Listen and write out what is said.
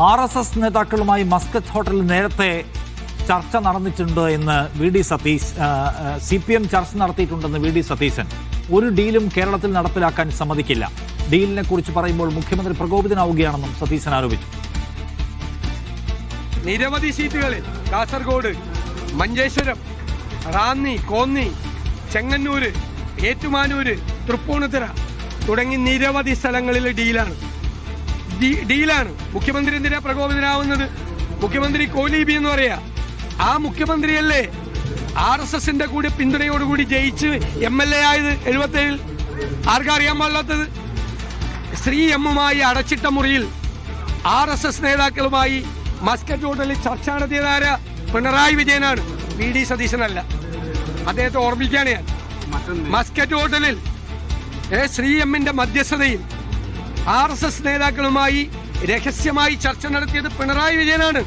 RSS നേതാക്കളുമായി Muscat ഹോട്ടലിൽ നേരത്തെ ചർച്ച നടന്നിട്ടുണ്ട് എന്ന് വി.ഡി. സതീശ്. CPM ചർച്ച നടത്തിയിട്ടുണ്ടെന്ന് വി.ഡി. സതീശൻ. ഒരു ഡീലും കേരളത്തിൽ നടപ്പിലാക്കാൻ സമ്മതിക്കില്ല. ഡീലിനെ കുറിച്ച് പറയുമ്പോൾ മുഖ്യമന്ത്രി പ്രകോപിതനാവുകയാണെന്നും സതീശൻ ആരോപിച്ചു. നിരവധി സീറ്റുകളിൽ കാസർഗോഡ്, മഞ്ചേശ്വരം, റാന്നി, കോന്നി, ചെങ്ങന്നൂര്, ഏറ്റുമാനൂര്, തൃപ്പൂണിത്തുറ തുടങ്ങി നിരവധി സ്ഥലങ്ങളിൽ ഡീലാണ്. മുഖ്യമന്ത്രി എന്തിനാ പ്രകോപിതനാവുന്നത്? മുഖ്യമന്ത്രി കോലീബി എന്ന് പറയാ. ആ മുഖ്യമന്ത്രിയല്ലേ RSSന്റെ കൂടി പിന്തുണയോടുകൂടി ജയിച്ച് MLA ആയത് 77. ആർക്കറിയാൻ പാടില്ലാത്തത്? ശ്രീ എമ്മുമായി അടച്ചിട്ട മുറിയിൽ RSS നേതാക്കളുമായി മസ്കറ്റ് ഹോട്ടലിൽ ചർച്ച നടത്തിയതാരാ? പിണറായി വിജയനാണ്, വി.ഡി. സതീശനല്ല. അദ്ദേഹത്തെ ഓർമ്മിക്കുകയാണ് ഞാൻ. മസ്കറ്റ് ഹോട്ടലിൽ ശ്രീ എമ്മിന്റെ മധ്യസ്ഥതയിൽ RSS നേതാക്കളുമായി രഹസ്യമായി ചർച്ച നടത്തിയത് പിണറായി വിജയനാണ്.